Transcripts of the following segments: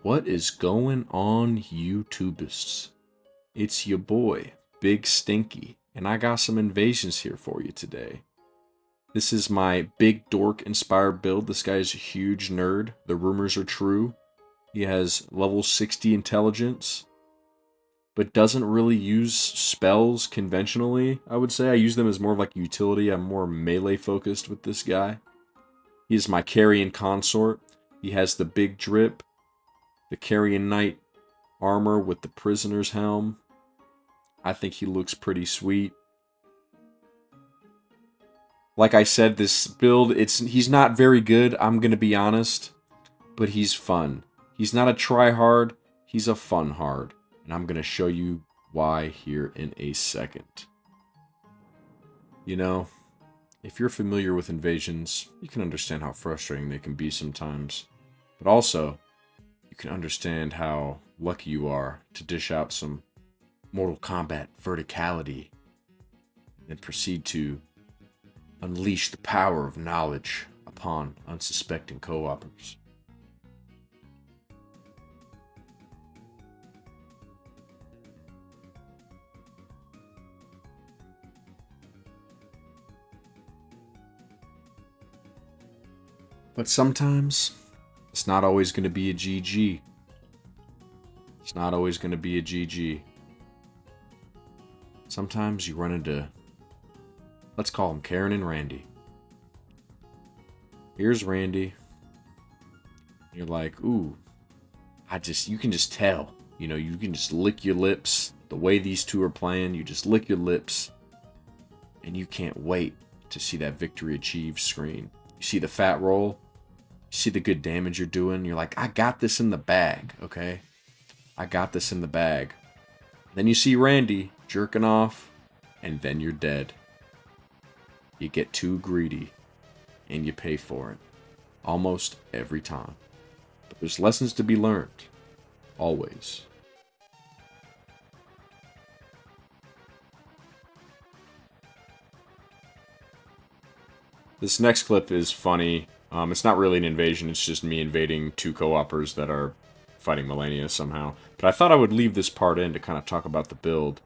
What is going on, YouTubists? It's your boy, Big Stinky, and I got some invasions here for you today. This is my big dork inspired build. This guy is a huge nerd. The rumors are true. He has level 60 intelligence, but doesn't really use spells conventionally, I would say. I use them as more of like utility. I'm more melee focused with this guy. He is my carrion consort. He has the big drip, the carrion knight armor with the prisoner's helm. I think he looks pretty sweet. Like I said, this build, he's not very good, I'm going to be honest, but he's fun. He's not a try-hard, he's a fun-hard. And I'm going to show you why here in a second. You know, if you're familiar with invasions, you can understand how frustrating they can be sometimes. But also, you can understand how lucky you are to dish out some Mortal Kombat verticality and then proceed to unleash the power of knowledge upon unsuspecting co-opers. But sometimes, it's not always going to be a GG. It's not always going to be a GG. Sometimes you run into, let's call them Karen and Randy. Here's Randy. You're like, ooh, you can just tell. You know, you can just lick your lips. The way these two are playing, you just lick your lips. And you can't wait to see that victory achieved screen. You see the fat roll. You see the good damage you're doing. You're like, I got this in the bag, okay? I got this in the bag. Then you see Randy jerking off, and then you're dead. You get too greedy, and you pay for it. Almost every time. But there's lessons to be learned. Always. This next clip is funny. It's not really an invasion, it's just me invading two co-opers that are fighting Melania somehow. But I thought I would leave this part in to kind of talk about the build.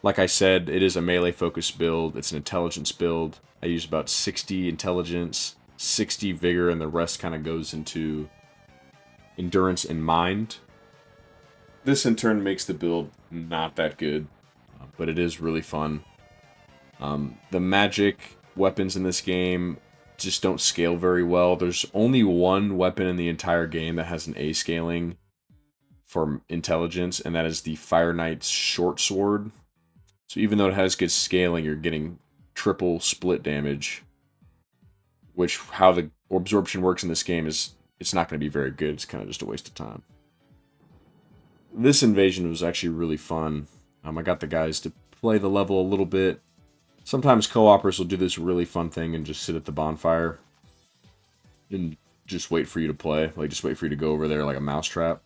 Like I said, it is a melee-focused build. It's an intelligence build. I use about 60 intelligence, 60 vigor, and the rest kind of goes into endurance and mind. This, in turn, makes the build not that good, but it is really fun. The magic weapons in this game just don't scale very well. There's only one weapon in the entire game that has an A scaling for intelligence, and that is the Fire Knight's short sword. So even though it has good scaling, you're getting triple split damage, which how the absorption works in this game is it's not going to be very good. It's kind of just a waste of time. This invasion was actually really fun. I got the guys to play the level a little bit. Sometimes co-opers will do this really fun thing and just sit at the bonfire and just wait for you to play. Like, just wait for you to go over there like a mousetrap.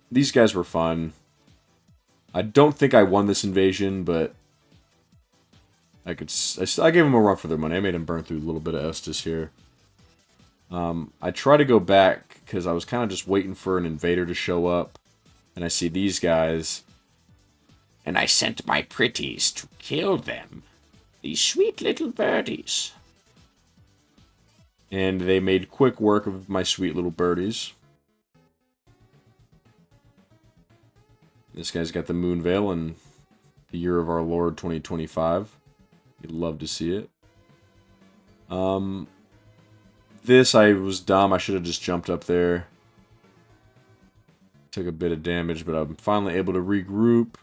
These guys were fun. I don't think I won this invasion, but I gave them a run for their money. I made them burn through a little bit of Estus here. I try to go back because I was kind of just waiting for an invader to show up. And I see these guys. And I sent my pretties to kill them. These sweet little birdies. And they made quick work of my sweet little birdies. This guy's got the Moon Veil in the year of our Lord 2025. You'd love to see it. This, I was dumb. I should have just jumped up there. Took a bit of damage, but I'm finally able to regroup.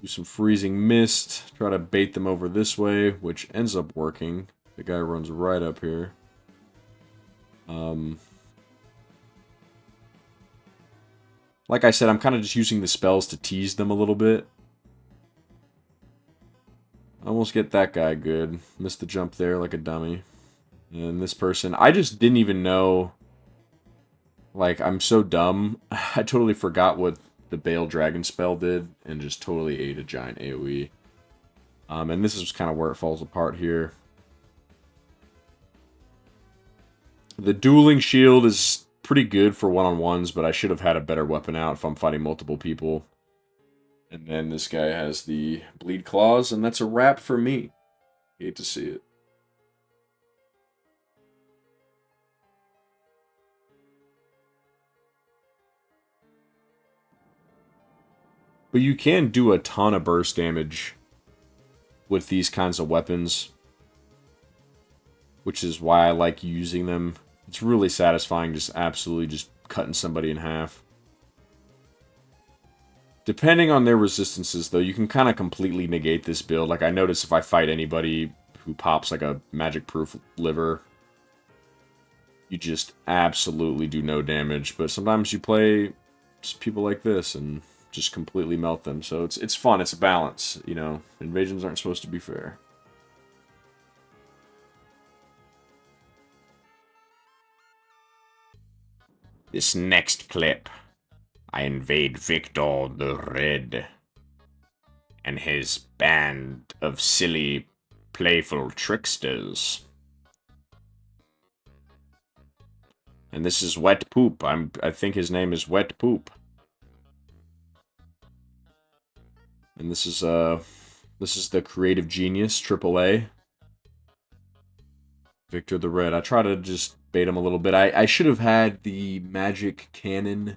Do some freezing mist. Try to bait them over this way, which ends up working. The guy runs right up here. Like I said, I'm kind of just using the spells to tease them a little bit. I almost get that guy good. Missed the jump there like a dummy. And this person, I just didn't even know. Like, I'm so dumb. I totally forgot what the Bale Dragon spell did and just totally ate a giant AoE. And this is kind of where it falls apart here. The dueling shield is pretty good for one-on-ones, but I should have had a better weapon out if I'm fighting multiple people. And then this guy has the bleed claws, and that's a wrap for me. Hate to see it. But you can do a ton of burst damage with these kinds of weapons, which is why I like using them. It's really satisfying just absolutely just cutting somebody in half. Depending on their resistances, though, you can kind of completely negate this build. Like, I notice if I fight anybody who pops like a magic-proof liver, you just absolutely do no damage. But sometimes you play people like this and just completely melt them. So it's fun. It's a balance, you know. Invasions aren't supposed to be fair. This next clip, I invade Victor the Red and his band of silly, playful tricksters. And this is Wet Poop. I think his name is Wet Poop. And this is the creative genius, AAA. Victor the Red. I try to just bait him a little bit. I should have had the magic cannon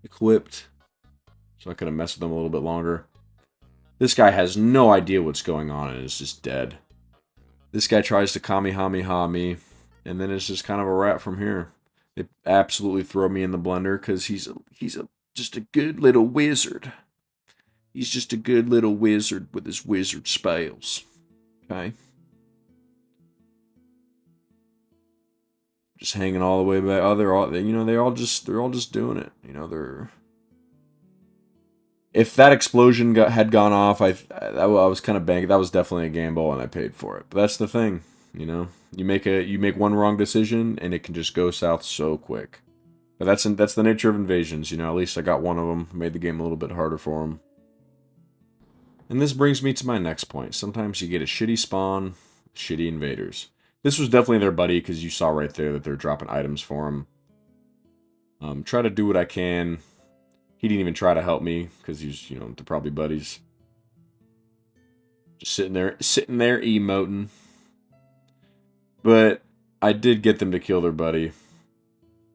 equipped, so I could have messed with him a little bit longer. This guy has no idea what's going on and is just dead. This guy tries to Kamehameha me, and then it's just kind of a wrap from here. They absolutely throw me in the blender because he's just a good little wizard. He's just a good little wizard with his wizard spells. Okay. Just hanging all the way back. Oh, they're all just doing it. You know, they're. If that explosion had gone off, I was kind of banking. That was definitely a gamble, and I paid for it. But that's the thing, you know. You make one wrong decision, and it can just go south so quick. But that's the nature of invasions, you know. At least I got one of them. Made the game a little bit harder for them. And this brings me to my next point. Sometimes you get a shitty spawn, shitty invaders. This was definitely their buddy, because you saw right there that they're dropping items for him. Try to do what I can. He didn't even try to help me, because he's, you know, they're probably buddies. Just sitting there emoting. But I did get them to kill their buddy,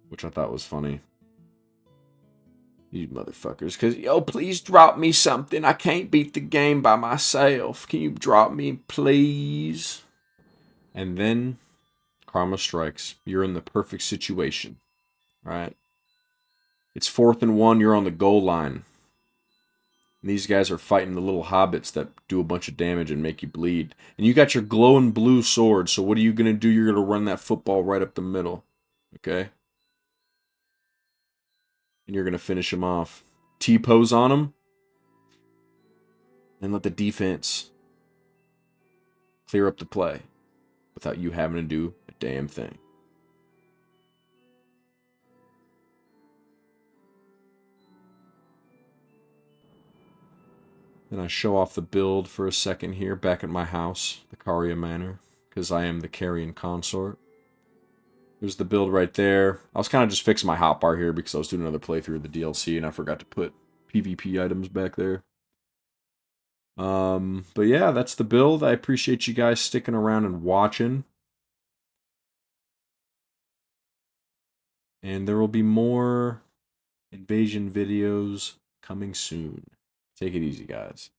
which I thought was funny. You motherfuckers, because, yo, please drop me something. I can't beat the game by myself. Can you drop me, please? And then karma strikes. You're in the perfect situation, right? It's 4th and 1. You're on the goal line. And these guys are fighting the little hobbits that do a bunch of damage and make you bleed. And you got your glowing blue sword, so what are you going to do? You're going to run that football right up the middle, okay? And you're going to finish him off. T-pose on him. And let the defense clear up the play without you having to do a damn thing. Then I show off the build for a second here, back at my house, the Caria Manor, because I am the Carian consort. There's the build right there. I was kind of just fixing my hotbar here because I was doing another playthrough of the DLC and I forgot to put PvP items back there. But yeah, that's the build. I appreciate you guys sticking around and watching. And there will be more invasion videos coming soon. Take it easy, guys.